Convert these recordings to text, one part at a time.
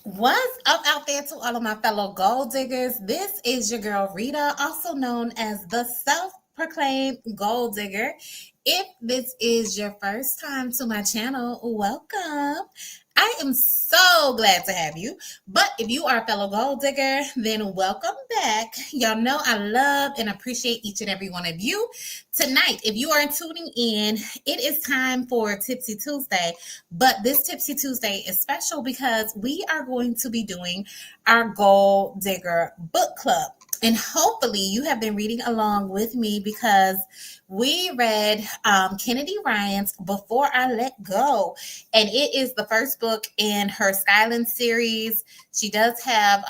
What's up out there to all of my fellow gold diggers? This is your girl Rita, also known as the self-proclaimed gold digger. If this is your first time to my channel, welcome. I am so glad to have you. But if you are a fellow gold digger, then welcome back. Y'all know I love and appreciate each and every one of you. Tonight, if you are tuning in, it is time for Tipsy Tuesday. But this Tipsy Tuesday is special because we are going to be doing our Gold Digger Book Club. And hopefully you have been reading along with me because we read Kennedy Ryan's Before I Let Go. And it is the first book in her Skyland series. She does have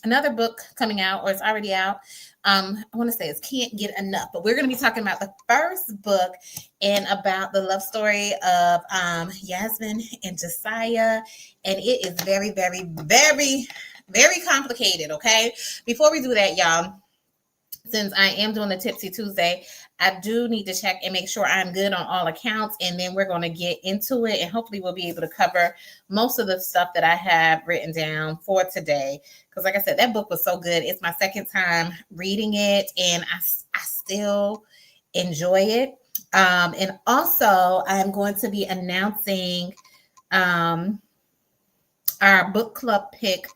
another book coming out, or it's already out. I want to say it's Can't Get Enough, but we're going to be talking about the first book and about the love story of Yasmin and Josiah. And it is very, very, very, very complicated, okay? Before we do that, y'all, since I am doing the Tipsy Tuesday, I do need to check and make sure I'm good on all accounts, and then we're going to get into it, and hopefully we'll be able to cover most of the stuff that I have written down for today. Because like I said, that book was so good. It's my second time reading it, and I still enjoy it. And also, I'm going to be announcing our book club pick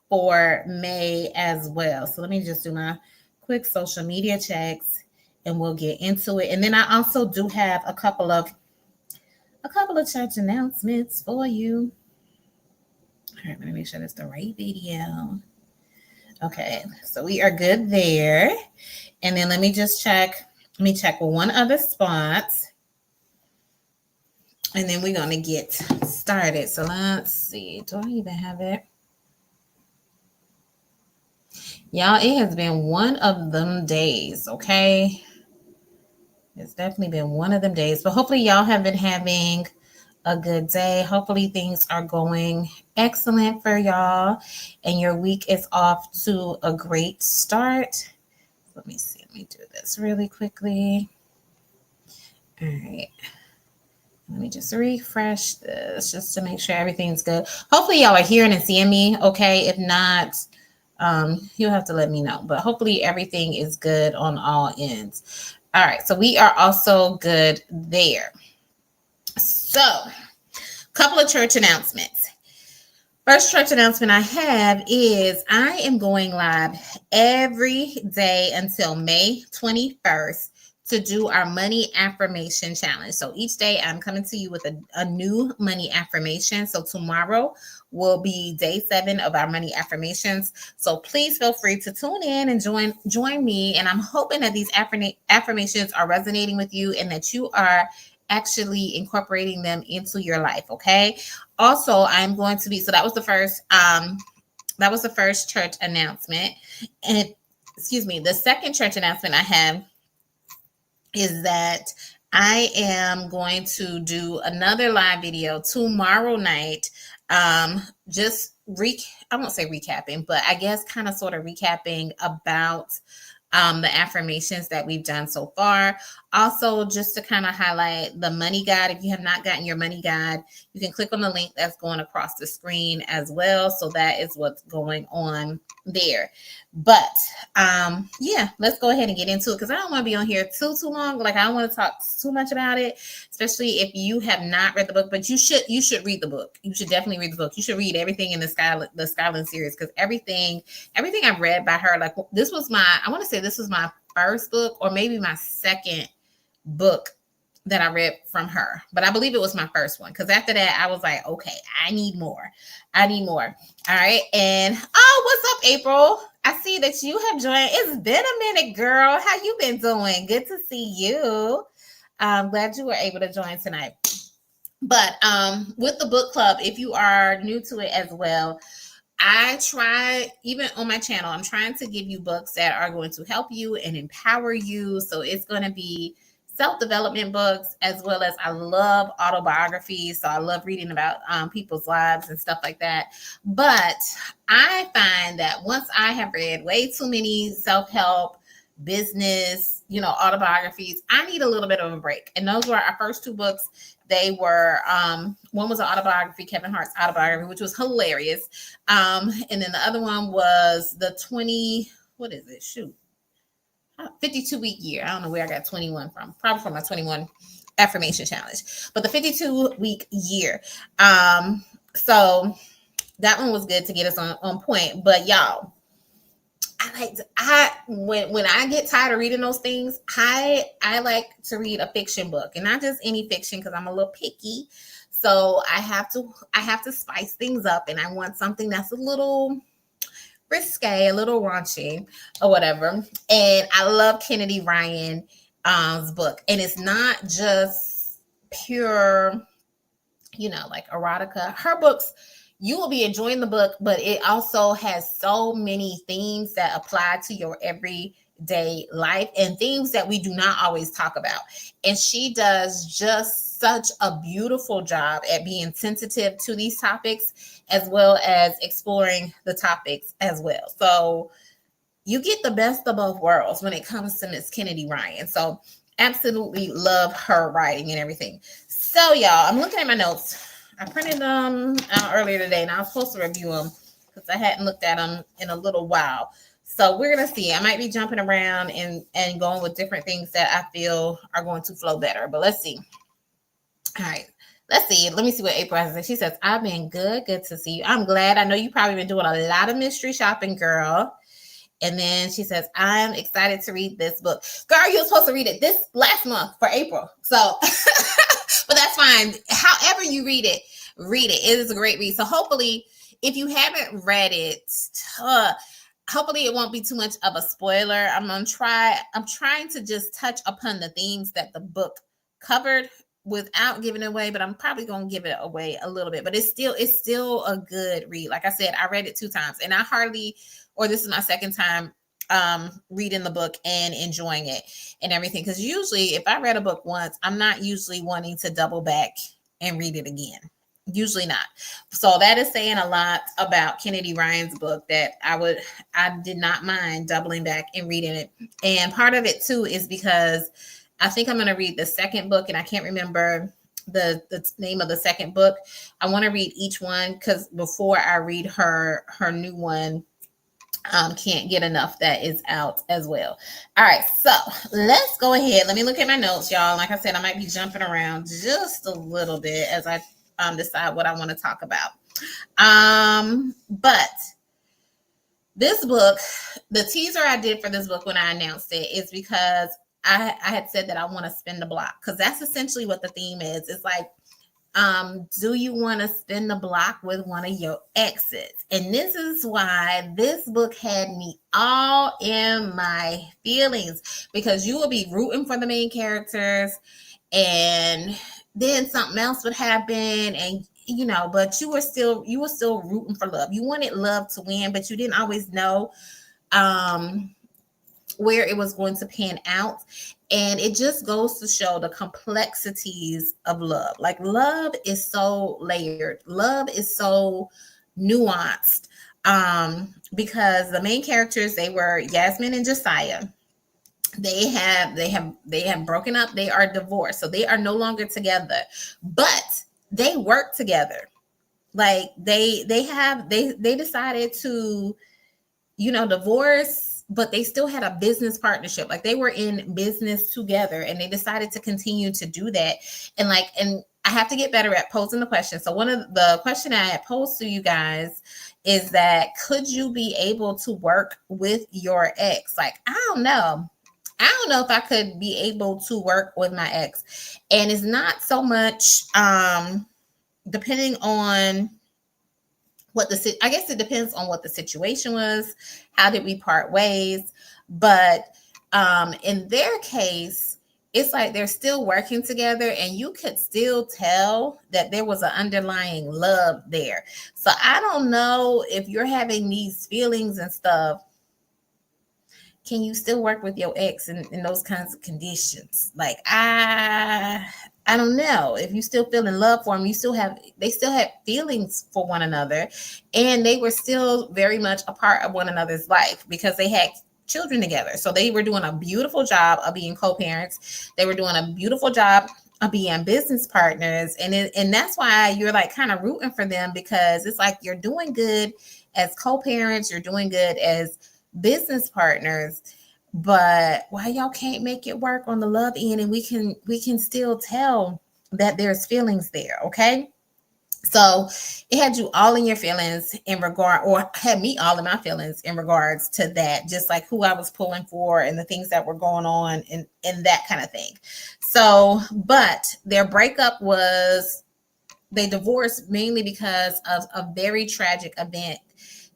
for May as well. So let me just do my quick social media checks and we'll get into it. And then I also do have a couple of church announcements for you. All right, let me make sure that's the right video. Okay, so we are good there. And then let me check one other spot. And then we're going to get started. So let's see. Do I even have it? Y'all, it has been one of them days, okay? It's definitely been one of them days. But hopefully y'all have been having a good day. Hopefully things are going excellent for y'all. And your week is off to a great start. Let me see. Let me do this really quickly. All right. Let me just refresh this just to make sure everything's good. Hopefully y'all are hearing and seeing me, okay? If not, you'll have to let me know. But hopefully everything is good on all ends. All right, so we are also good there. So, a couple of church announcements. First church announcement I have is I am going live every day until May 21st to do our money affirmation challenge. So each day I'm coming to you with a new money affirmation. So tomorrow will be day 7 of our money affirmations. So please feel free to tune in and join me. And I'm hoping that these affirmations are resonating with you and that you are actually incorporating them into your life. Okay. Also, I'm going to be, so that was the first church announcement. And excuse me, the second church announcement I have is that I am going to do another live video tomorrow night. I won't say recapping, but I guess kind of sort of recapping about the affirmations that we've done so far. Also, just to kind of highlight the money guide. If you have not gotten your money guide, you can click on the link that's going across the screen as well. So that is what's going on there. But yeah, let's go ahead and get into it because I don't want to be on here too long. Like I don't want to talk too much about it, especially if you have not read the book. But you should read the book. You should definitely read the book. You should read everything in the Skyland series because everything I've read by her, like this was my first book or maybe my second book that I read from her, but I believe it was my first one because after that I was like, okay, I need more. All right. And what's up, April? I see that you have joined. It's been a minute, girl. How you been doing? Good to see you. I'm glad you were able to join tonight. But with the book club, if you are new to it as well, I try, even on my channel, I'm trying to give you books that are going to help you and empower you. So it's going to be self-development books, as well as I love autobiographies. So I love reading about people's lives and stuff like that. But I find that once I have read way too many self-help, business, autobiographies, I need a little bit of a break. And those were our first two books they were one was an autobiography, Kevin Hart's autobiography, which was hilarious. And then the other one was the 20, what is it? Shoot. 52-week year. I don't know where I got 21 from. Probably from my 21 affirmation challenge. But the 52-week year. So that one was good to get us on point. But y'all, when I get tired of reading those things, I like to read a fiction book, and not just any fiction, because I'm a little picky. So I have to spice things up, and I want something that's a little risque, a little raunchy, or whatever. And I love Kennedy Ryan's book, and it's not just pure, like erotica. Her books, you will be enjoying the book, but it also has so many themes that apply to your everyday life and things that we do not always talk about. And she does just such a beautiful job at being sensitive to these topics, as well as exploring the topics as well. So you get the best of both worlds when it comes to Miss Kennedy Ryan. So absolutely love her writing and everything. So y'all, I'm looking at my notes. I printed them out earlier today, and I was supposed to review them because I hadn't looked at them in a little while. So we're going to see. I might be jumping around and going with different things that I feel are going to flow better. But let's see. All right. Let's see. Let me see what April has to say. She says, I've been good. Good to see you. I'm glad. I know you've probably been doing a lot of mystery shopping, girl. And then she says, I'm excited to read this book. Girl, you were supposed to read it this last month for April. So, but that's fine. However you read it. It is a great read. So hopefully, if you haven't read it, hopefully it won't be too much of a spoiler. I'm trying to just touch upon the themes that the book covered without giving it away, but I'm probably going to give it away a little bit. But it's still a good read. Like I said, I read it 2 times, and this is my second time reading the book and enjoying it and everything. Because usually if I read a book once, I'm not usually wanting to double back and read it again. Usually not. So that is saying a lot about Kennedy Ryan's book, that I did not mind doubling back and reading it. And part of it too is because I think I'm going to read the second book, and I can't remember the name of the second book. I want to read each one, because before I read her new one, Can't Get Enough, that is out as well. All right, so let's go ahead. Let me look at my notes, y'all. Like I said, I might be jumping around just a little bit as I decide what I want to talk about. But this book, the teaser I did for this book when I announced it is because I had said that I want to spin the block, because that's essentially what the theme is. It's like, do you want to spin the block with one of your exes? And this is why this book had me all in my feelings, because you will be rooting for the main characters, and then something else would happen, and but you were still rooting for love. You wanted love to win, but you didn't always know where it was going to pan out. And it just goes to show the complexities of love. Like, love is so layered. Love is so nuanced. Because the main characters, they were Yasmin and Josiah. They have broken up. They are divorced. So they are no longer together, but they work together. Like they decided to, divorce, but they still had a business partnership. Like, they were in business together, and they decided to continue to do that. And I have to get better at posing the question. So one of the question I had posed to you guys is that, could you be able to work with your ex? Like, I don't know if I could be able to work with my ex. And it's not so much depending on I guess it depends on what the situation was. How did we part ways? But in their case, it's like they're still working together, and you could still tell that there was an underlying love there. So I don't know if you're having these feelings and stuff. Can you still work with your ex in those kinds of conditions? Like, I don't know. If you still feel in love for them, they still have feelings for one another, and they were still very much a part of one another's life because they had children together. So they were doing a beautiful job of being co-parents. They were doing a beautiful job being business partners, and that's why you're like kind of rooting for them, because it's like you're doing good as co-parents, you're doing good as business partners, but why y'all can't make it work on the love end, and we can still tell that there's feelings there, okay? So it had you all in your feelings in regard, or had me all in my feelings in regards to that, just like who I was pulling for and the things that were going on and that kind of thing. So, but their breakup was, they divorced mainly because of a very tragic event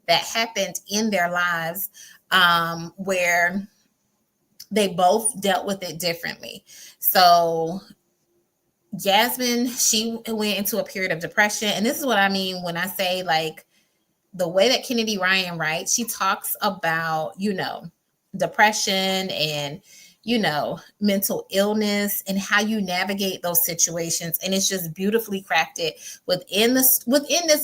that happened in their lives, where they both dealt with it differently. So Jasmine, she went into a period of depression. And this is what I mean when I say, like, the way that Kennedy Ryan writes, she talks about, depression and, mental illness and how you navigate those situations. And it's just beautifully crafted within this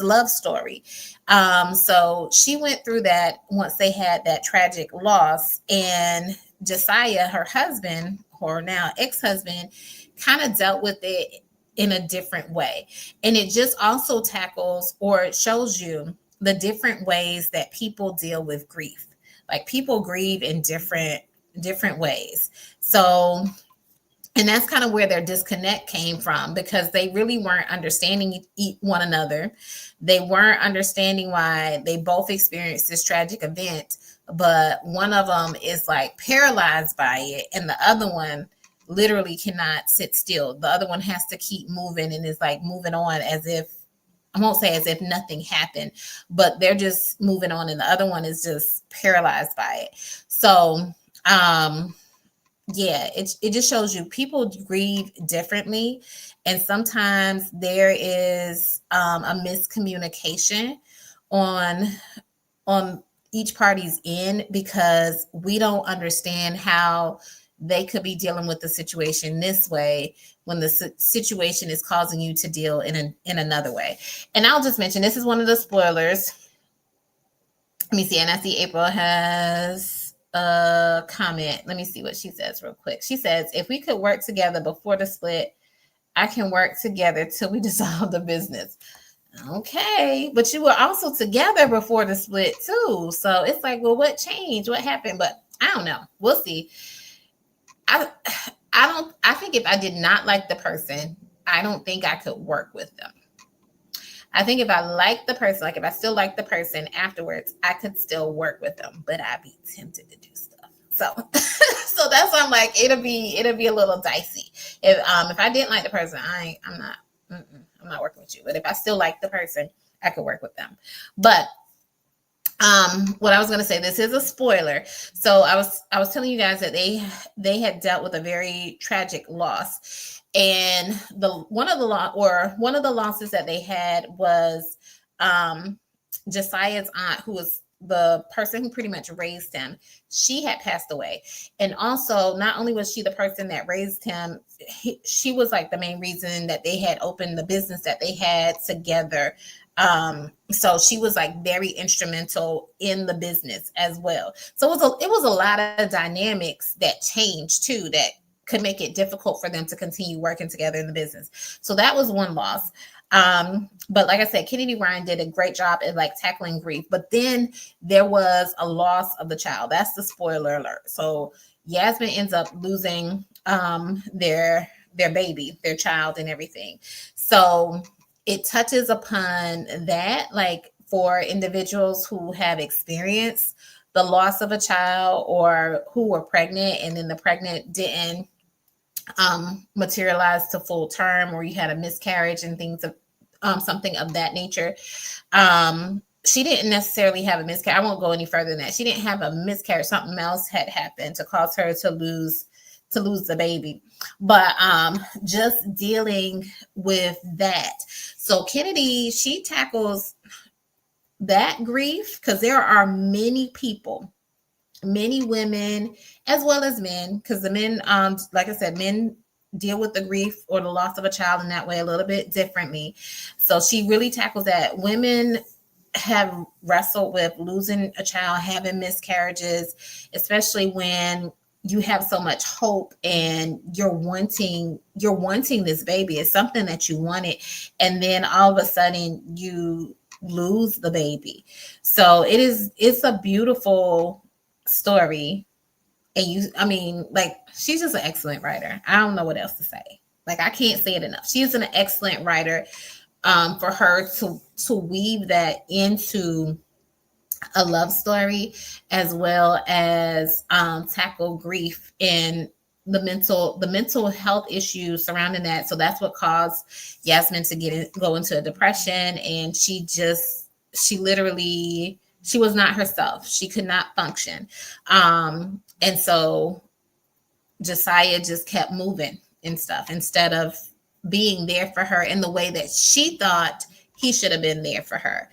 love story. So she went through that once they had that tragic loss. And Josiah, her husband, or now ex-husband, kind of dealt with it in a different way. And it just also tackles, or it shows you the different ways that people deal with grief. Like, people grieve in different ways. So, and that's kind of where their disconnect came from, because they really weren't understanding one another. They weren't understanding why they both experienced this tragic event, but one of them is like paralyzed by it, and the other one literally cannot sit still. The other one has to keep moving and is like moving on as if, I won't say as if nothing happened, but they're just moving on, and the other one is just paralyzed by it. So, yeah, it just shows you people grieve differently, and sometimes there is a miscommunication on each party's end, because we don't understand how they could be dealing with the situation this way when the situation is causing you to deal in another way. And I'll just mention, this is one of the spoilers. Let me see. And I see April has a comment. Let me see what she says real quick. She says, if we could work together before the split, I can work together till we dissolve the business. Okay, but you were also together before the split too. So it's like, well, what changed? What happened? But I don't know. We'll see. I think if I did not like the person, I don't think I could work with them. I think if I like the person, like if I still like the person afterwards, I could still work with them, but I'd be tempted to do stuff. So, so that's why I'm like, it'll be a little dicey. If I didn't like the person, I'm not working with you. But if I still like the person, I could work with them. But what I was going to say, this is a spoiler. So I was telling you guys that they had dealt with a very tragic loss, and one of the losses that they had was Josiah's aunt, who was the person who pretty much raised him. She had passed away, and also not only was she the person that raised him, she was like the main reason that they had opened the business that they had together. So she was like very instrumental in the business as well. So it was a lot of dynamics that changed too, that could make it difficult for them to continue working together in the business. So that was one loss. But like I said, Kennedy Ryan did a great job at like tackling grief. But then there was a loss of the child. That's the spoiler alert. So Yasmin ends up losing their baby, their child, and everything. So it touches upon that, like for individuals who have experienced the loss of a child, or who were pregnant and then the pregnant didn't materialize to full term, or you had a miscarriage and things of something of that nature. She didn't necessarily have a miscarriage. I won't go any further than that. She didn't have a miscarriage. Something else had happened to cause her to lose the baby. But just dealing with that. So Kennedy, she tackles that grief, because there are many people, many women as well as men, because the men, like I said, men deal with the grief or the loss of a child in that way a little bit differently. So she really tackles that. Women have wrestled with losing a child, having miscarriages, especially when you have so much hope and you're wanting this baby. It's something that you wanted, and then all of a sudden you lose the baby. So it's a beautiful story. And I mean, like, she's just an excellent writer. I don't know what else to say. Like, I can't say it enough. She's an excellent writer. For her to weave that into a love story, as well as tackle grief and the mental health issues surrounding that. So that's what caused Yasmin to go into a depression, and she literally, she was not herself. She could not function, and so Josiah just kept moving and stuff instead of being there for her in the way that she thought he should have been there for her.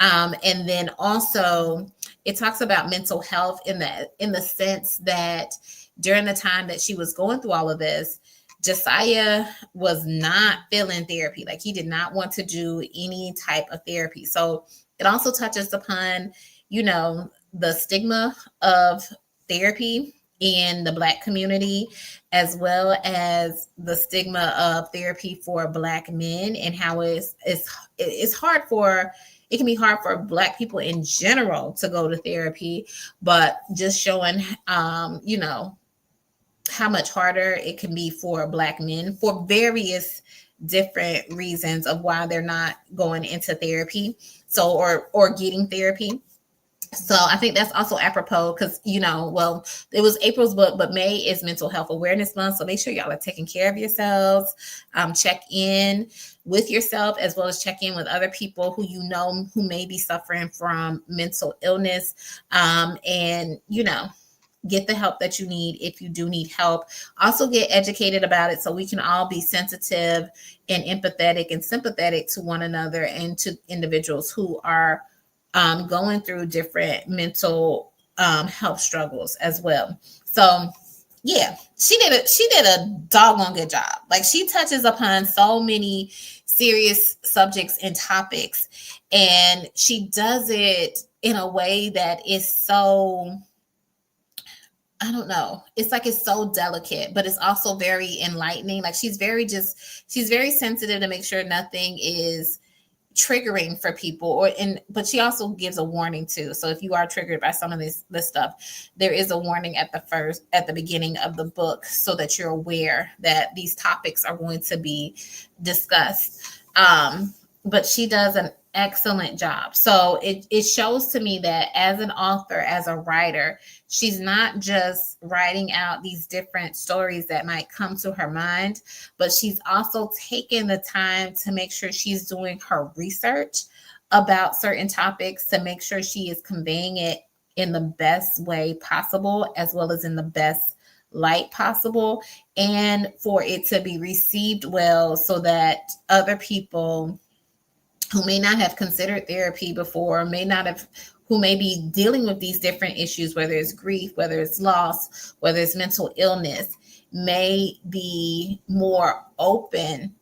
And then also it talks about mental health in the sense that during the time that she was going through all of this, Josiah was not feeling therapy. Like, he did not want to do any type of therapy. So it also touches upon, the stigma of therapy in the Black community, as well as the stigma of therapy for Black men, and how it's hard for, it can be hard for Black people in general to go to therapy, but just showing, how much harder it can be for Black men for various different reasons of why they're not going into therapy. So, or getting therapy. So I think that's also apropos because, well, it was April's book, but May is Mental Health Awareness Month. So make sure y'all are taking care of yourselves. Check in with yourself, as well as check in with other people who may be suffering from mental illness. And, get the help that you need if you do need help. Also get educated about it so we can all be sensitive and empathetic and sympathetic to one another and to individuals who are going through different mental health struggles as well. So yeah, she did a doggone good job. Like, she touches upon so many serious subjects and topics, and she does it in a way that is so, I don't know. It's like, it's so delicate, but it's also very enlightening. Like, she's very sensitive to make sure nothing is triggering for people, but she also gives a warning too. So if you are triggered by some of this stuff, there is a warning at the beginning of the book, so that you're aware that these topics are going to be discussed. But she does an excellent job. So it shows to me that as an author, as a writer, she's not just writing out these different stories that might come to her mind, but she's also taking the time to make sure she's doing her research about certain topics to make sure she is conveying it in the best way possible, as well as in the best light possible, and for it to be received well, so that other people who may not have considered therapy before, who may be dealing with these different issues, whether it's grief, whether it's loss, whether it's mental illness, may be more open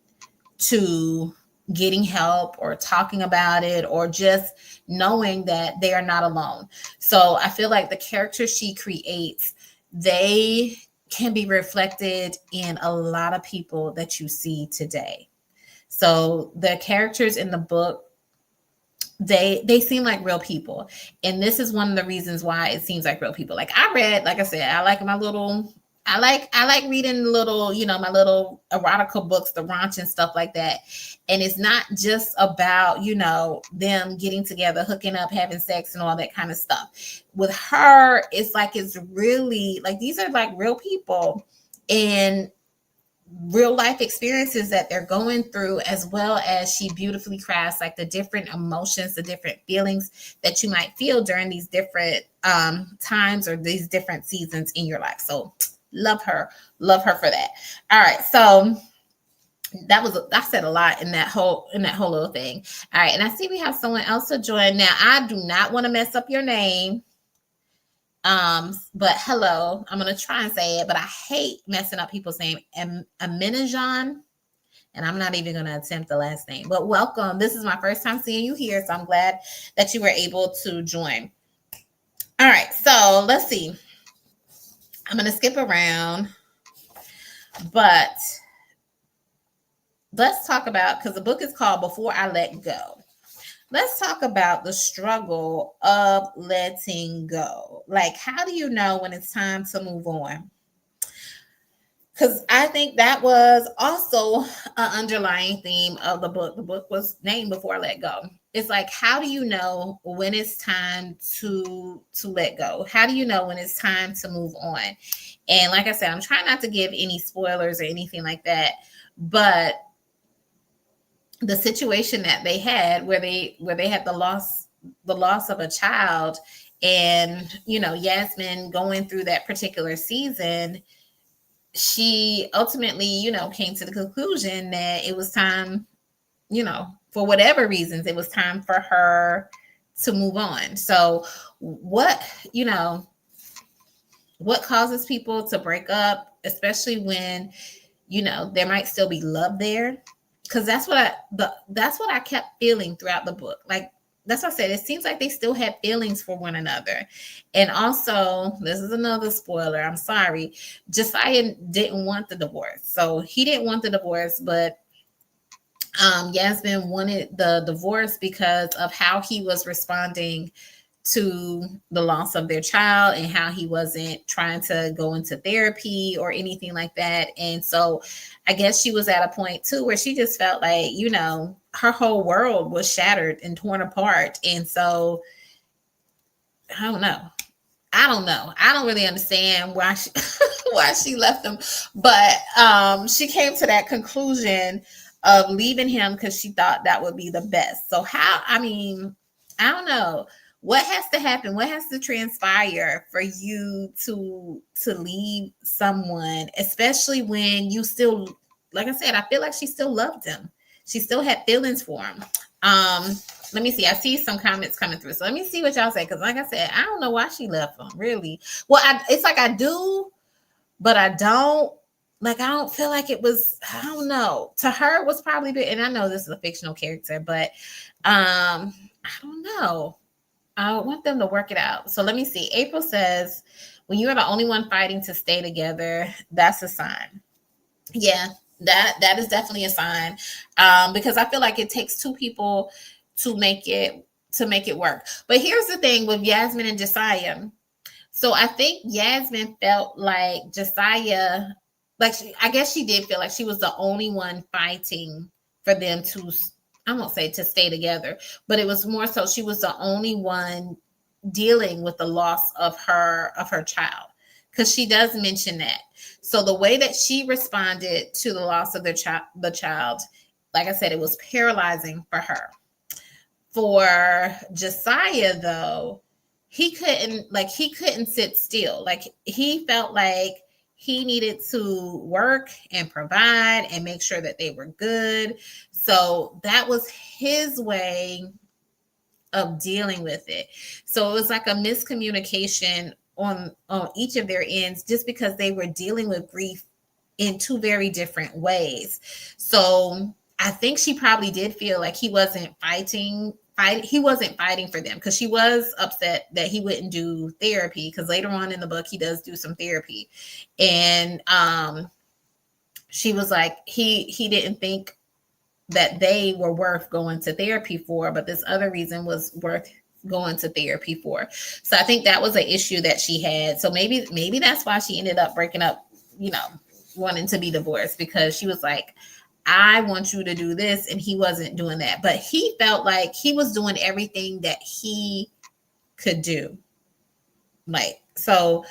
to getting help or talking about it, or just knowing that they are not alone. So I feel like the characters she creates, they can be reflected in a lot of people that you see today. So the characters in the book, they seem like real people. And this is one of the reasons why it seems like real people. Like, like I said, I like reading little, my little erotica books, the raunch and stuff like that. And it's not just about, them getting together, hooking up, having sex and all that kind of stuff. With her, it's like, it's really like, these are like real people and real life experiences that they're going through, as well as she beautifully crafts like the different emotions, the different feelings that you might feel during these different times or these different seasons in your life. So love her for that. All right, so I said a lot in that whole little thing. All right, and I see we have someone else to join. Now, I do not want to mess up your name. But hello, I'm gonna try and say it, but I hate messing up people's name. Aminijan, and I'm not even gonna attempt the last name. But welcome. This is my first time seeing you here, so I'm glad that you were able to join. All right, so let's see. I'm going to skip around, but let's talk about, because the book is called Before I Let Go. Let's talk about the struggle of letting go. Like, how do you know when it's time to move on? Because I think that was also an underlying theme of the book. The book was named Before I Let Go. It's like, how do you know when it's time to let go? How do you know when it's time to move on? And like I said, I'm trying not to give any spoilers or anything like that, but the situation that they had where they had the loss of a child, and Yasmin going through that particular season, she ultimately came to the conclusion that it was time, for whatever reasons, it was time for her to move on. So you know what causes people to break up, especially when there might still be love there? Because that's what I kept feeling throughout the book. Like, that's what I said. It seems like they still had feelings for one another. And also, this is another spoiler. I'm sorry. Josiah didn't want the divorce. So he didn't want the divorce, but Yasmin wanted the divorce because of how he was responding to the loss of their child, and how he wasn't trying to go into therapy or anything like that. And so I guess she was at a point too where she just felt like, her whole world was shattered and torn apart. And so I don't know. I don't really understand why she why she left him, but she came to that conclusion of leaving him because she thought that would be the best. So I don't know. What has to happen? What has to transpire for you to leave someone, especially when you still, like I said, I feel like she still loved him. She still had feelings for him. Let me see. I see some comments coming through. So let me see what y'all say. Because like I said, I don't know why she left him, really. Well, it's like I do, but I don't. Like, I don't feel like it was, I don't know. To her, it was probably big. And I know this is a fictional character, but I don't know. I want them to work it out. So let me see. April says, when you are the only one fighting to stay together, that's a sign. Yeah, that is definitely a sign. Because I feel like it takes two people to make it work. But here's the thing with Yasmin and Josiah. So I think Yasmin felt like Josiah, like I guess she did feel like she was the only one fighting for them to, I won't say to stay together, but it was more so she was the only one dealing with the loss of her child, because she does mention that. So the way that she responded to the loss of the child, like I said, it was paralyzing for her. For Josiah, though, he couldn't sit still. Like, he felt like he needed to work and provide and make sure that they were good. So that was his way of dealing with it. So it was like a miscommunication on each of their ends, just because they were dealing with grief in two very different ways. So I think she probably did feel like he wasn't fighting for them, because she was upset that he wouldn't do therapy, because later on in the book he does do some therapy. And she was like, he didn't think that they were worth going to therapy for, but this other reason was worth going to therapy for. So I think that was an issue that she had. So maybe that's why she ended up breaking up, wanting to be divorced, because she was like, I want you to do this, and he wasn't doing that. But he felt like he was doing everything that he could do. So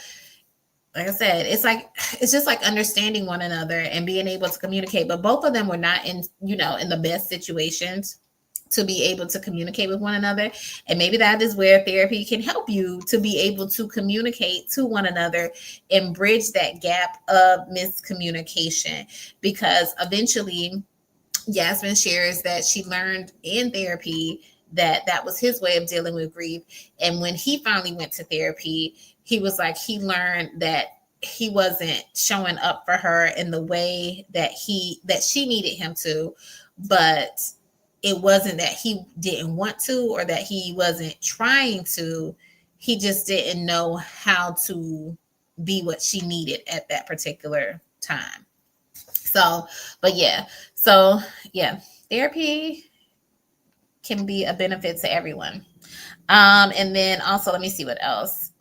like I said, it's just like understanding one another and being able to communicate. But both of them were not in the best situations to be able to communicate with one another. And maybe that is where therapy can help you to be able to communicate to one another and bridge that gap of miscommunication. Because eventually Yasmin shares that she learned in therapy that was his way of dealing with grief. And when he finally went to therapy, he was like, he learned that he wasn't showing up for her in the way that she needed him to, but it wasn't that he didn't want to or that he wasn't trying to. He just didn't know how to be what she needed at that particular time. So, but yeah, so yeah, therapy can be a benefit to everyone. And then also, let me see what else.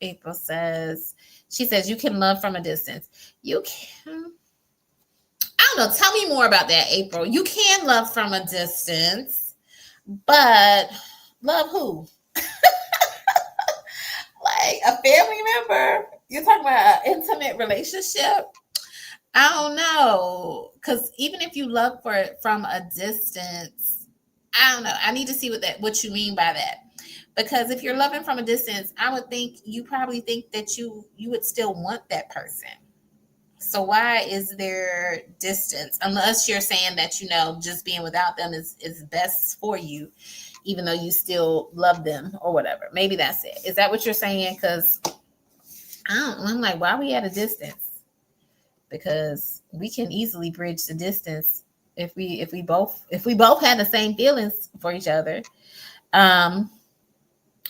April says, she says, you can love from a distance. You can, I don't know. Tell me more about that, April. You can love from a distance, but love who? Like a family member? You're talking about an intimate relationship? I don't know. Because even if you love for it from a distance, I don't know. I need to see what you mean by that. Because if you're loving from a distance, I would think you probably think that you would still want that person. So why is there distance? Unless you're saying that just being without them is best for you, even though you still love them or whatever. Maybe that's it. Is that what you're saying? Because I'm like, why are we at a distance? Because we can easily bridge the distance if we both had the same feelings for each other. Um,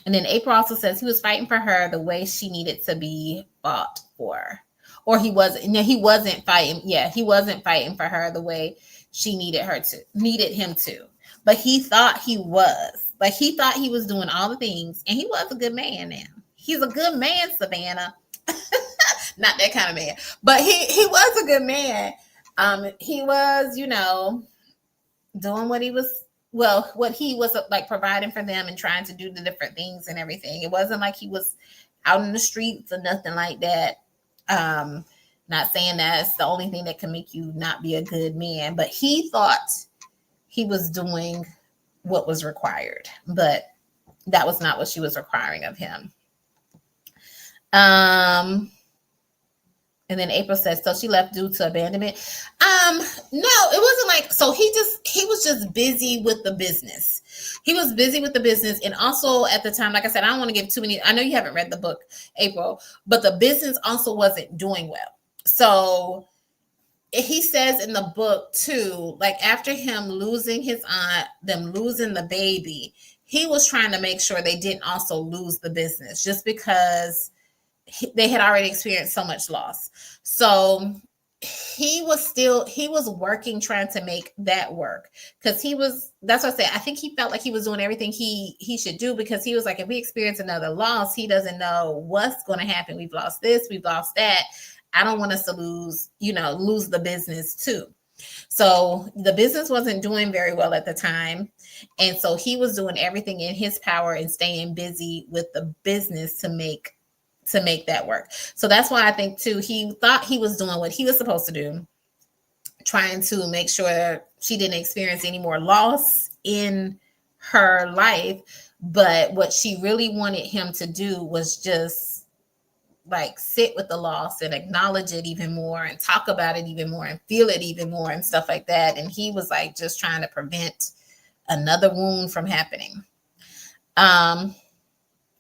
And then April also says he was fighting for her the way she needed to be fought for. Or he wasn't. No, he wasn't fighting. Yeah, he wasn't fighting for her the way she needed him to. But he thought he was. Like he thought he was doing all the things. And he was a good man now. He's a good man, Savannah. Not that kind of man. But he was a good man. He was, doing what he was like providing for them and trying to do the different things and everything. It wasn't like he was out in the streets or nothing like that. Not saying that's the only thing that can make you not be a good man, but he thought he was doing what was required, but that was not what she was requiring of him. And then April says, so she left due to abandonment. No, it wasn't like, so he was just busy with the business. He was busy with the business. And also at the time, like I said, I don't want to give too many, I know you haven't read the book, April, but the business also wasn't doing well. So he says in the book too, like after him losing his aunt, them losing the baby, he was trying to make sure they didn't also lose the business just because they had already experienced so much loss. So he was working trying to make that work because that's what I said. I think he felt like he was doing everything he should do because he was like, if we experience another loss, he doesn't know what's going to happen. We've lost this, we've lost that. I don't want us to lose the business too. So the business wasn't doing very well at the time. And so he was doing everything in his power and staying busy with the business to make that work. So that's why I think too, he thought he was doing what he was supposed to do, trying to make sure she didn't experience any more loss in her life. But what she really wanted him to do was just like sit with the loss and acknowledge it even more and talk about it even more and feel it even more and stuff like that. And he was like just trying to prevent another wound from happening.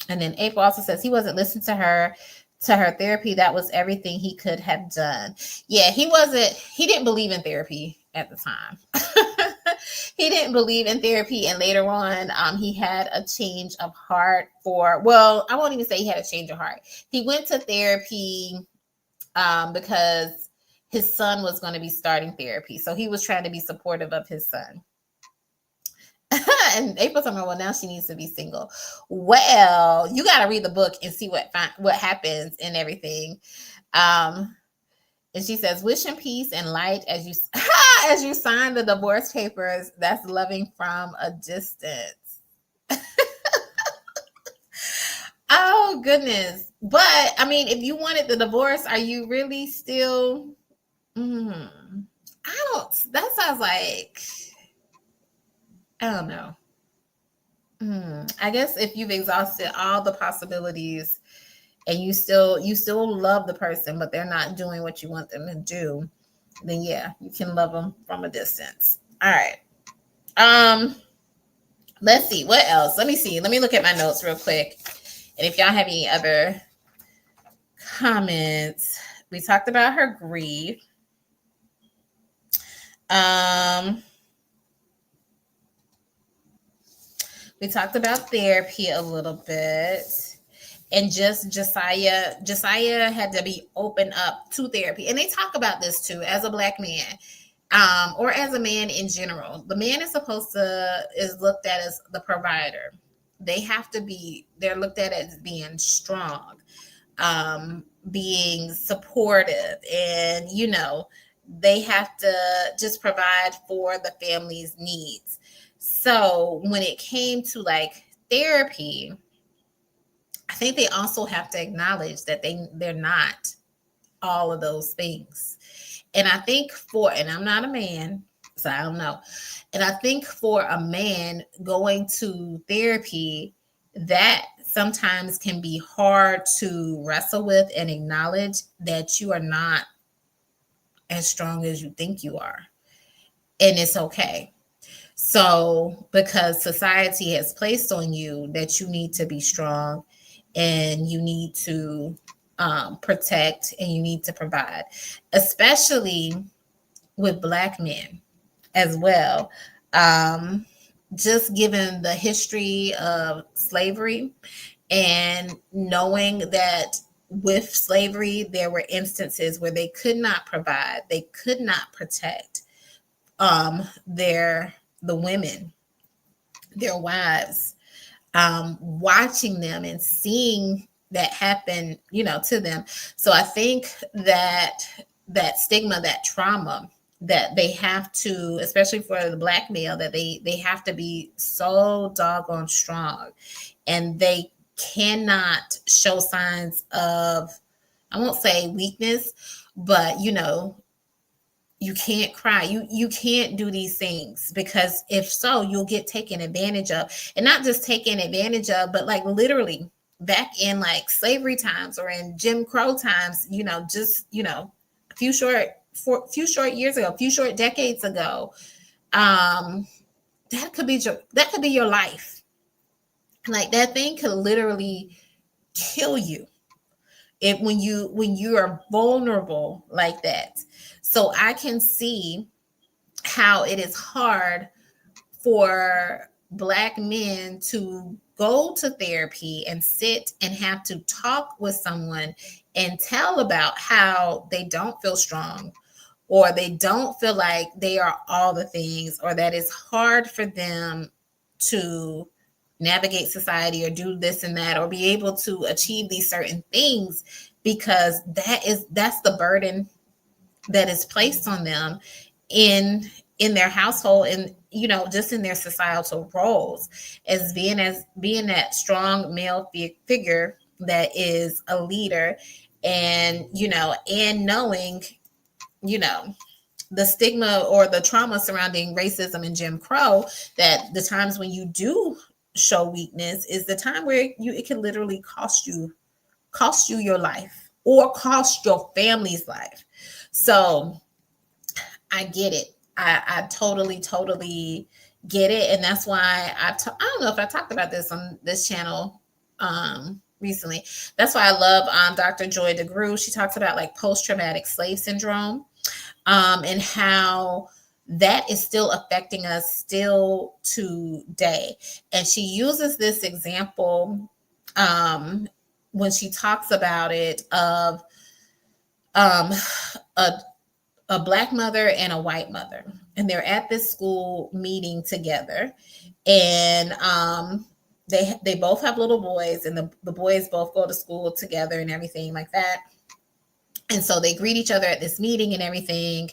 And then April also says he wasn't listening to her therapy. That was everything he could have done. Yeah, he didn't believe in therapy at the time. He didn't believe in therapy. And later on, he had a change of heart I won't even say he had a change of heart. He went to therapy because his son was going to be starting therapy. So he was trying to be supportive of his son. And April told me, well, now she needs to be single. Well, you got to read the book and see what happens and everything. And she says, wish him peace and light as you sign the divorce papers. That's loving from a distance. Oh, goodness. But, I mean, if you wanted the divorce, are you really still... that sounds like... I don't know. I guess if you've exhausted all the possibilities and you still love the person, but they're not doing what you want them to do, then yeah, you can love them from a distance. All right. Let's see what else. Let me see. Let me look at my notes real quick. And if y'all have any other comments, we talked about her grief. We talked about therapy a little bit. and just Josiah had to be open up to therapy. And they talk about this too, as a black man, or as a man in general. The man is looked at as the provider. They're looked at as being strong, being supportive, and they have to just provide for the family's needs. So when it came to like therapy, I think they also have to acknowledge that they're not all of those things. And I think and I'm not a man, so I don't know. And I think for a man going to therapy, that sometimes can be hard to wrestle with and acknowledge that you are not as strong as you think you are. And it's okay. So, because society has placed on you that you need to be strong and you need to protect and you need to provide, especially with Black men as well. Just given the history of slavery and knowing that with slavery, there were instances where they could not provide, they could not protect the women, their wives, watching them and seeing that happen, to them. So I think that stigma, that trauma, that they have to, especially for the Black male, that they have to be so doggone strong, and they cannot show signs of, I won't say weakness, but you can't cry. You can't do these things, because if so, you'll get taken advantage of. And not just taken advantage of, but like literally back in like slavery times or in Jim Crow times, just a few short years ago, a few short decades ago, that could be your life. Like that thing could literally kill you when you are vulnerable like that. So I can see how it is hard for Black men to go to therapy and sit and have to talk with someone and tell about how they don't feel strong, or they don't feel like they are all the things, or that it's hard for them to navigate society or do this and that, or be able to achieve these certain things, because that's the burden that is placed on them in their household, and just in their societal roles, as being that strong male figure that is a leader, and and knowing the stigma or the trauma surrounding racism and Jim Crow, that the times when you do show weakness is the time where it can literally cost you your life, or cost your family's life. So I get it. I totally get it. And that's why I don't know if I talked about this on this channel recently. That's why I love Dr. Joy DeGruy. She talks about like post-traumatic slave syndrome, and how that is still affecting us still today. And she uses this example when she talks about it of a Black mother and a white mother, and they're at this school meeting together, and they both have little boys, and the boys both go to school together and everything like that. And so they greet each other at this meeting and everything.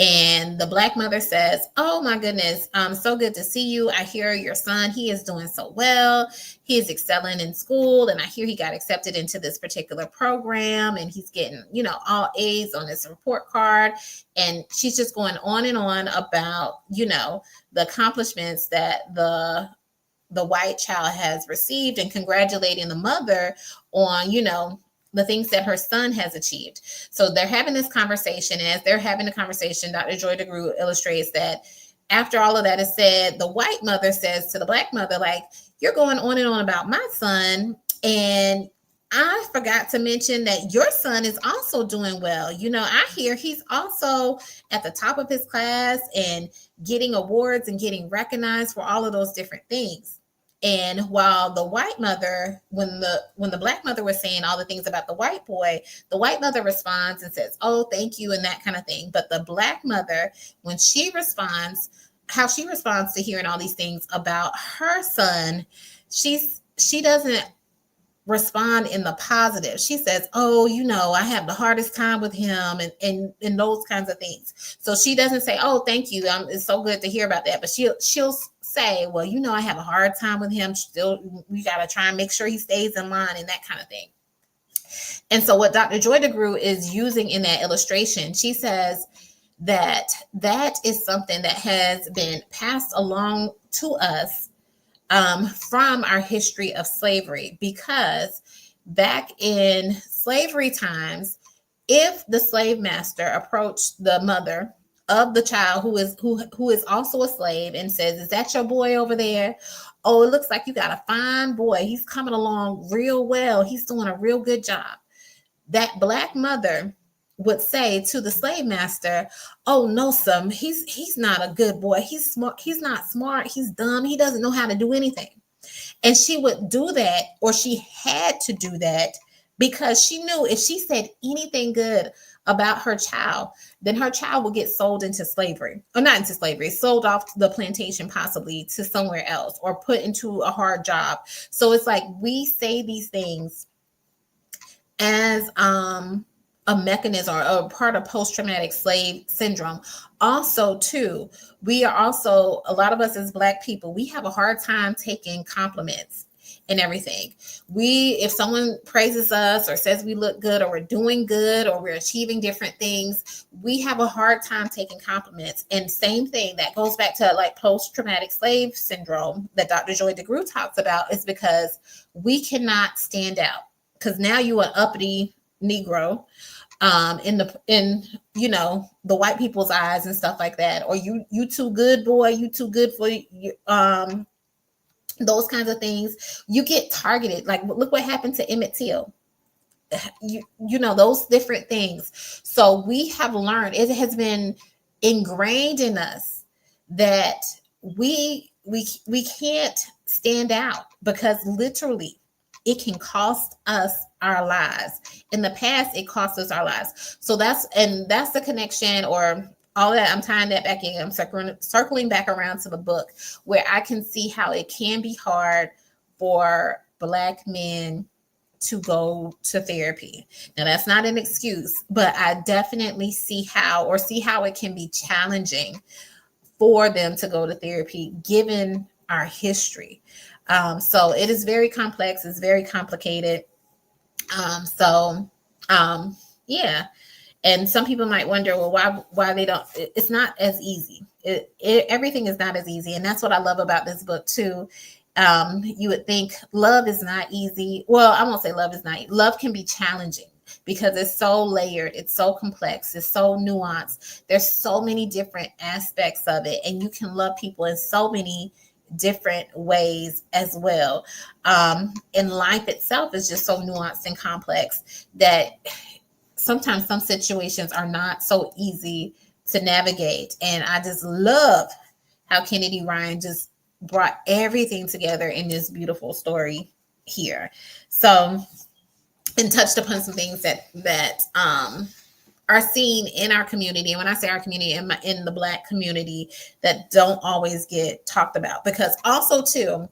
And the Black mother says, "Oh my goodness, so good to see you. I hear your son, he is doing so well. He is excelling in school. And I hear he got accepted into this particular program, and he's getting, all A's on his report card." And she's just going on and on about, the accomplishments that the white child has received, and congratulating the mother on, the things that her son has achieved. So they're having this conversation. And as they're having the conversation, Dr. Joy DeGruy illustrates that after all of that is said, the white mother says to the Black mother, like, "You're going on and on about my son, and I forgot to mention that your son is also doing well. I hear he's also at the top of his class and getting awards and getting recognized for all of those different things." And while the white mother, when the black mother was saying all the things about the white boy, the white mother responds and says, "Oh, thank you," and that kind of thing. But the black mother, when she responds, how she responds to hearing all these things about her son, she doesn't respond in the positive. She says, "Oh, I have the hardest time with him," and those kinds of things. So she doesn't say, "Oh, thank you. It's so good to hear about that." But she'll say, "Well, I have a hard time with him. Still, we got to try and make sure he stays in line," and that kind of thing. And so what Dr. Joy DeGruy is using in that illustration, she says that is something that has been passed along to us from our history of slavery, because back in slavery times, if the slave master approached the mother of the child who is also a slave and says, "Is that your boy over there? Oh, it looks like you got a fine boy. He's coming along real well. He's doing a real good job." That black mother would say to the slave master, "Oh no, son, he's not a good boy. He's smart. He's not smart. He's dumb. He doesn't know how to do anything." And she would do that, or she had to do that, because she knew if she said anything good about her child, then her child would get sold into slavery, or not into slavery, sold off the plantation, possibly to somewhere else, or put into a hard job. So it's like we say these things as a mechanism or a part of post-traumatic slave syndrome. Also, too, we are also, a lot of us as Black people, we have a hard time taking compliments and everything. If someone praises us or says we look good or we're doing good or we're achieving different things, we have a hard time taking compliments. And same thing that goes back to like post-traumatic slave syndrome that Dr. Joy DeGruy talks about, is because we cannot stand out. Because now you are uppity Negro in the white people's eyes and stuff like that, or you too good, boy, you too good for you, those kinds of things. You get targeted. Like, look what happened to Emmett Till. Those different things. So we have learned, it has been ingrained in us that we can't stand out, because literally it can cost us our lives. In the past, it cost us our lives. So that's the connection, or all that. I'm tying that back in. I'm circling back around to the book, where I can see how it can be hard for Black men to go to therapy. Now, that's not an excuse, but I definitely see how it can be challenging for them to go to therapy, given our history. So it is very complex. It's very complicated. Yeah. And some people might wonder, well, why they don't, it's not as easy. Everything is not as easy. And that's what I love about this book too. You would think love is not easy. Well, I won't say love is not. Love can be challenging because it's so layered. It's so complex. It's so nuanced. There's so many different aspects of it. And you can love people in so many different ways as well. And life itself is just so nuanced and complex that sometimes some situations are not so easy to navigate. And I just love how Kennedy Ryan just brought everything together in this beautiful story here. So, and touched upon some things that are seen in our community. And when I say our community, in the Black community, that don't always get talked about. Because also too,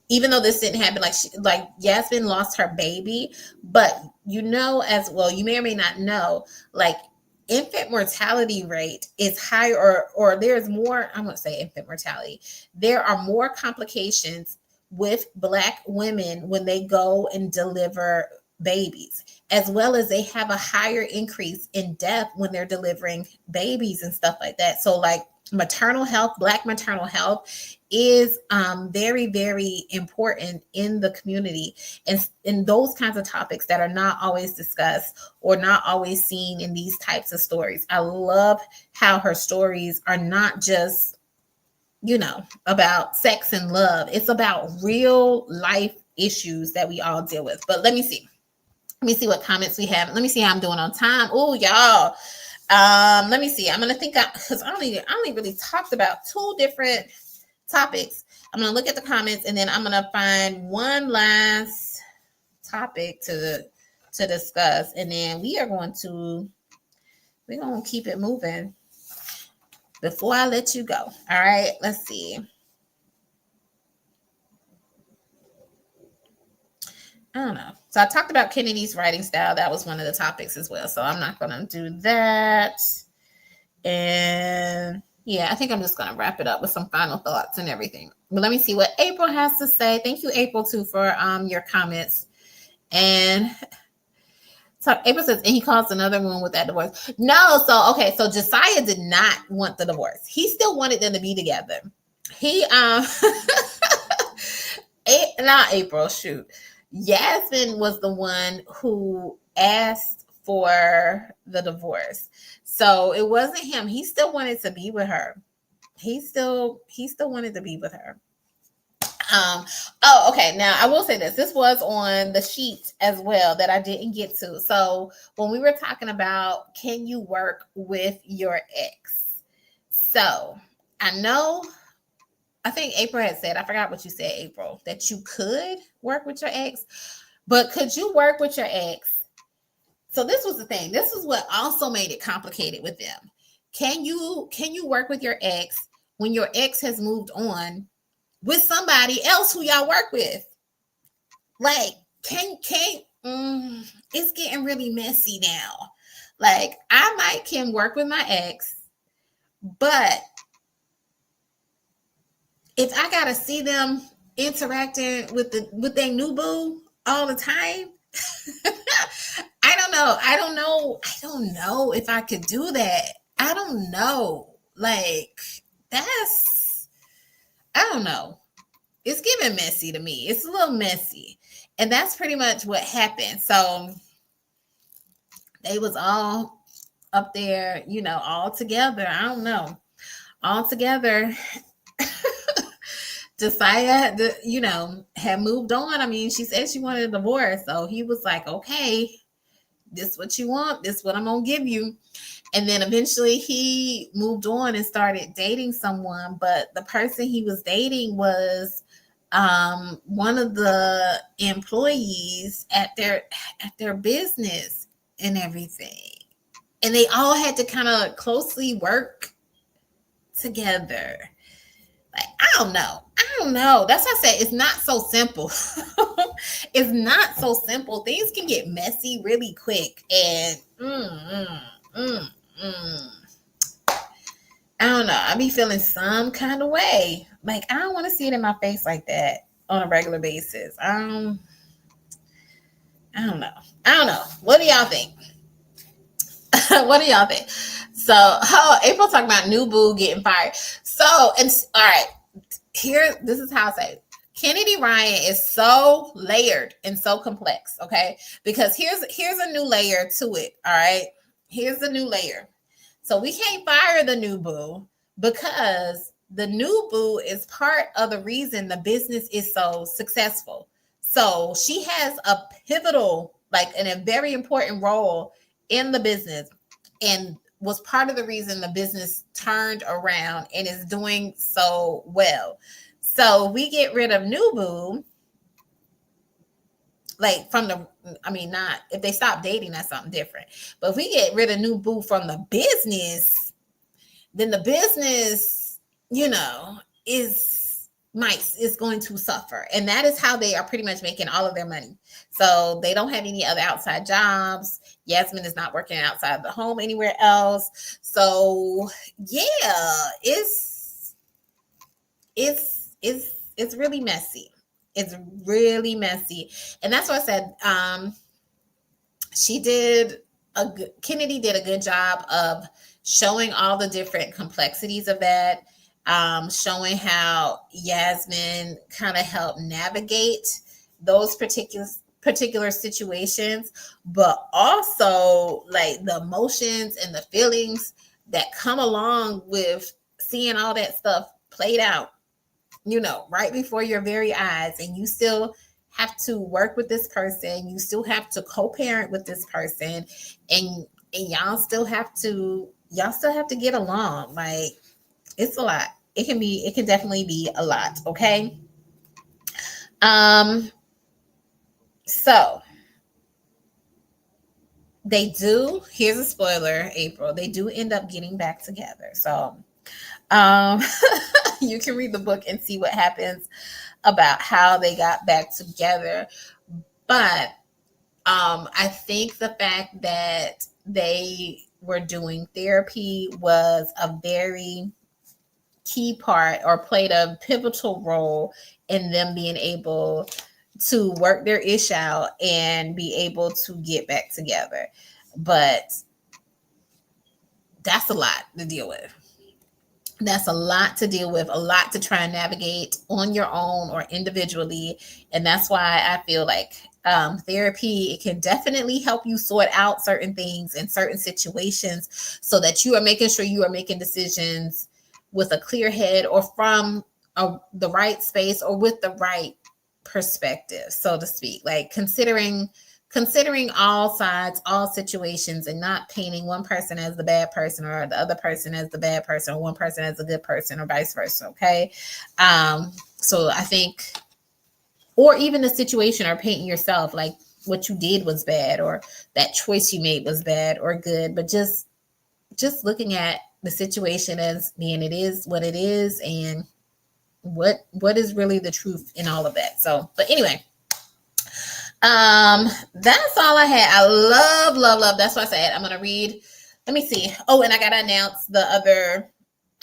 even though this didn't happen, like Yasmin lost her baby, but as well, you may or may not know, like infant mortality rate is higher, or there's more, I won't say infant mortality, there are more complications with Black women when they go and deliver babies, as well as they have a higher increase in death when they're delivering babies and stuff like that. So like maternal health, Black maternal health is very, very important in the community, and in those kinds of topics that are not always discussed or not always seen in these types of stories. I love how her stories are not just, about sex and love. It's about real life issues that we all deal with. But let me see what comments we have. Let me see how I'm doing on time. Oh, y'all. Let me see. I'm gonna think, because I only really talked about two different topics. I'm gonna look at the comments, and then I'm gonna find one last topic to discuss, and then we're gonna keep it moving before I let you go. All right, let's see. I don't know. So I talked about Kennedy's writing style. That was one of the topics as well. So I'm not gonna do that. And yeah, I think I'm just gonna wrap it up with some final thoughts and everything. But let me see what April has to say. Thank you, April, too, for your comments. And so April says, and he caused another one with that divorce. No, so okay, so Josiah did not want the divorce. He still wanted them to be together. He not April, shoot. Yasmin was the one who asked for the divorce. So it wasn't him. He still wanted to be with her. He still wanted to be with her. Oh, okay. Now I will say this. This was on the sheet as well that I didn't get to. So when we were talking about, can you work with your ex? So I think April had said, I forgot what you said, April, that you could work with your ex, but could you work with your ex? So this was the thing. This is what also made it complicated with them. Can you work with your ex when your ex has moved on with somebody else who y'all work with? Like, it's getting really messy now. Like, I can work with my ex, but if I gotta see them interacting with their new boo all the time, I don't know if I could do that. I don't know. Like, I don't know. It's giving messy to me. It's a little messy. And that's pretty much what happened. So they was all up there, all together. I don't know. All together. Josiah, had moved on. I mean, she said she wanted a divorce. So he was like, okay, this is what you want. This is what I'm going to give you. And then eventually he moved on and started dating someone. But the person he was dating was one of the employees at their business and everything. And they all had to kind of closely work together. Like, I don't know. That's why I say it's not so simple. It's not so simple. Things can get messy really quick. And I don't know. I be feeling some kind of way. Like, I don't want to see it in my face like that on a regular basis. I don't know. What do y'all think? What do y'all think? So, April talking about new boo getting fired. So, and all right, this is how I say it. Kennedy Ryan is so layered and so complex, okay? Because here's a new layer to it, all right? Here's the new layer. So we can't fire the new boo because the new boo is part of the reason the business is so successful. So she has a pivotal, and a very important role in the business, and was part of the reason the business turned around and is doing so well. So we get rid of new boo, not if they stop dating, that's something different. But if we get rid of new boo from the business, then the business, is going to suffer. And that is how they are pretty much making all of their money. So they don't have any other outside jobs. Yasmin is not working outside the home anywhere else. So yeah, it's really messy. It's really messy. And that's what I said. Kennedy did a good job of showing all the different complexities of that, showing how Yasmin kind of helped navigate those particular situations, but also the emotions and the feelings that come along with seeing all that stuff played out, right before your very eyes, and you still have to work with this person, you still have to co-parent with this person, and y'all still have to get along. Like, it's a lot. it can definitely be a lot. Okay. Um, so they do, here's a spoiler, April, they do end up getting back together. So um you can read the book and see what happens about how they got back together. But I think the fact that they were doing therapy was a very key part, or played a pivotal role in them being able to work their ish out and be able to get back together. But that's a lot to deal with. That's a lot to deal with, a lot to try and navigate on your own or individually. And that's why I feel like therapy, it can definitely help you sort out certain things in certain situations, so that you are making sure you are making decisions with a clear head, or from the right space, or with the right perspective, so to speak. Like considering all sides, all situations, and not painting one person as the bad person, or the other person as the bad person, or one person as a good person, or vice versa. Okay. So I think, or even the situation, or painting yourself like what you did was bad, or that choice you made was bad or good, but just looking at the situation as being, it is what it is, and what is really the truth in all of that. So, but anyway, that's all I had. I love, love, love. That's what I said. I'm gonna read. Let me see. Oh, and I gotta announce the other.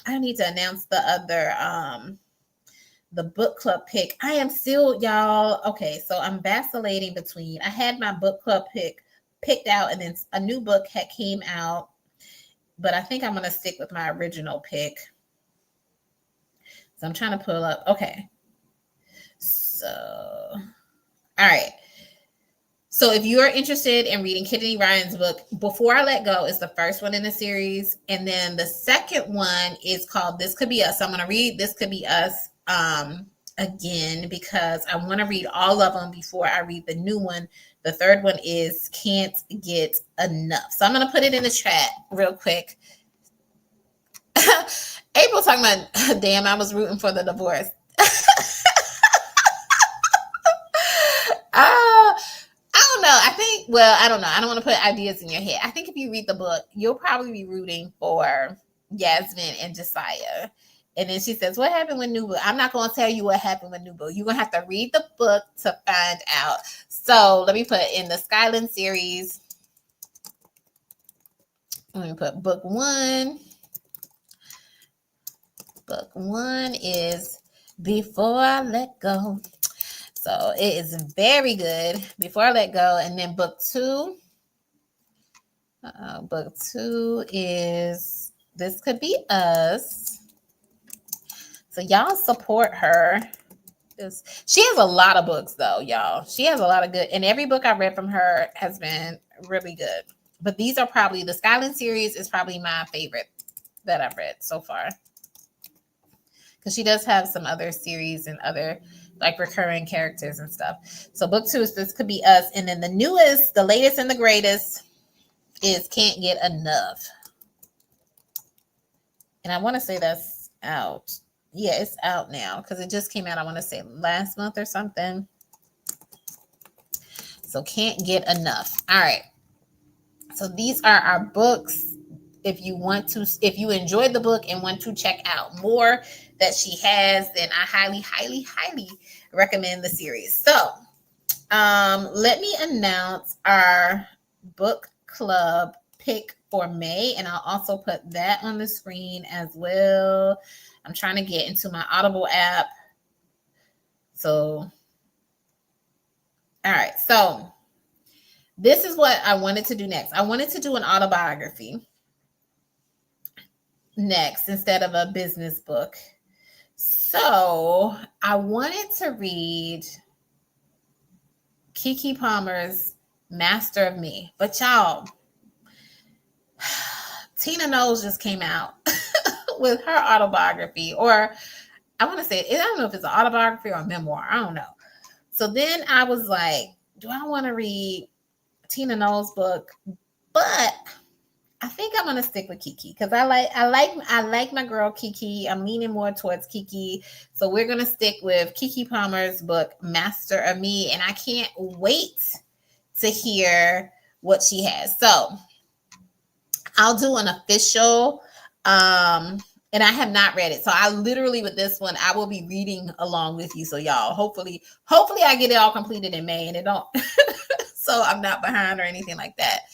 I need to announce the other the book club pick. I am still, y'all. Okay, so I'm vacillating between. I had my book club picked out, and then a new book had came out, but I think I'm gonna stick with my original pick. So I'm trying to pull up. Okay. So, all right. So if you are interested in reading Kennedy Ryan's book, Before I Let Go is the first one in the series. And then the second one is called This Could Be Us. So I'm going to read This Could Be Us again, because I want to read all of them before I read the new one. The third one is Can't Get Enough. So I'm going to put it in the chat real quick. April talking about, damn, I was rooting for the divorce. I don't know. I think, well, I don't know. I don't want to put ideas in your head. I think if you read the book, you'll probably be rooting for Yasmin and Josiah. And then she says, what happened with Nubu? I'm not going to tell you what happened with Nubu. You're going to have to read the book to find out. So let me put in the Skyland series. Let me put book one. Book one is Before I Let Go. So it is very good. Before I Let Go. And then book two. Book two is This Could Be Us. So y'all support her. She has a lot of books though, y'all. She has a lot of good, and every book I read from her has been really good. But these are probably, the Skyland series is probably my favorite that I've read so far. Because she does have some other series and other like recurring characters and stuff. So book two is This Could Be Us. And then the newest, the latest and the greatest is Can't Get Enough. And I want to say that's out. Yeah, it's out now because it just came out, I want to say last month or something. So Can't Get Enough. All right. So these are our books. If you enjoyed the book and want to check out more that she has, then I highly, highly, highly recommend the series. So let me announce our book club pick for May, and I'll also put that on the screen as well. I'm trying to get into my Audible app. So, all right. So this is what I wanted to do next. I wanted to do an autobiography next instead of a business book. So I wanted to read Keke Palmer's Master of Me. But y'all, Tina Knowles just came out with her autobiography, or I want to say, I don't know if it's an autobiography or a memoir. I don't know. So then I was like, do I want to read Tina Knowles' book? But I think I'm gonna stick with Kiki because I like my girl Kiki. I'm leaning more towards Kiki, so we're gonna stick with Kiki Palmer's book Master of Me, and I can't wait to hear what she has. So I'll do an official, and I have not read it, so I literally with this one I will be reading along with you. So y'all, hopefully I get it all completed in May, and it don't, so I'm not behind or anything like that.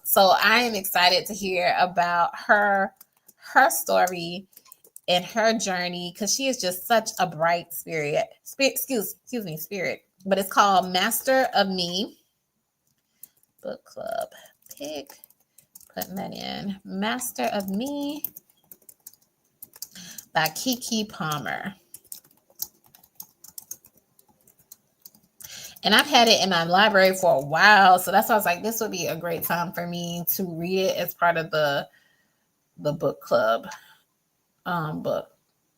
So I am excited to hear about her story and her journey because she is just such a bright excuse me, spirit. But it's called Master of Me Book Club. Putting that in. Master of Me by Kiki Palmer. And I've had it in my library for a while, so that's why I was like, this would be a great time for me to read it as part of the book club book.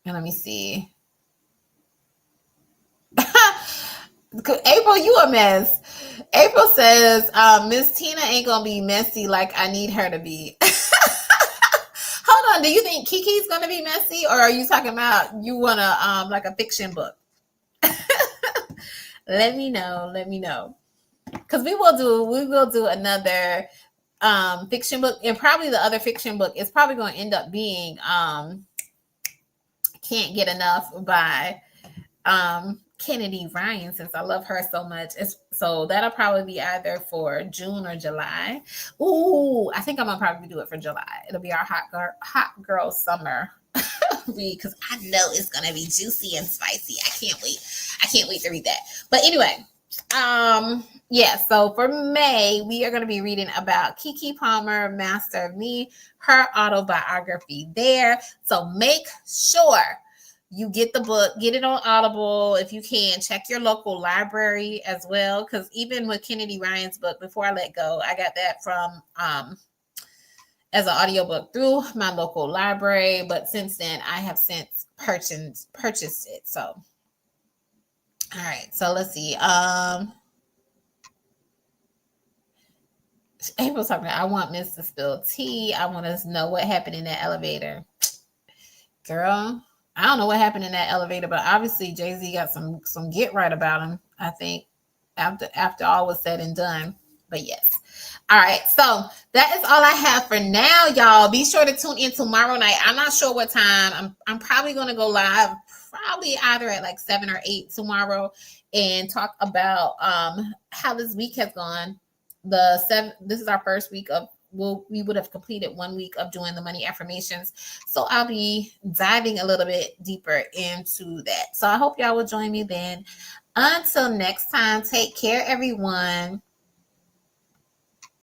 And let me see. April, you a mess. April says, Miss Tina ain't gonna be messy like I need her to be. Hold on, do you think Kiki's gonna be messy, or are you talking about you wanna like a fiction book? Let me know. Because we will do another fiction book, and probably the other fiction book is probably going to end up being Can't Get Enough by Kennedy Ryan, since I love her so much. So that'll probably be either for June or July. Ooh, I think I'm gonna probably do it for July. It'll be our hot girl summer read because I know it's gonna be juicy and spicy. I can't wait to read that. But anyway, yeah, so for May, we are going to be reading about Kiki Palmer, Master of Me, her autobiography there. So make sure you get the book, get it on Audible if you can. Check your local library as well, because even with Kennedy Ryan's book, Before I Let Go, I got that from as an audiobook through my local library, but since then I have since purchased it. So all right, so let's see. April's talking about, I want Miss to spill tea. I want to know what happened in that elevator. Girl, I don't know what happened in that elevator, but obviously Jay-Z got some get right about him, I think, after all was said and done. But yes. All right, so that is all I have for now, y'all. Be sure to tune in tomorrow night. I'm not sure what time. I'm probably going to go live probably either at like 7 or 8 tomorrow and talk about how this week has gone. This is our first week of we would have completed 1 week of doing the money affirmations. So I'll be diving a little bit deeper into that. So I hope y'all will join me then. Until next time, take care, everyone.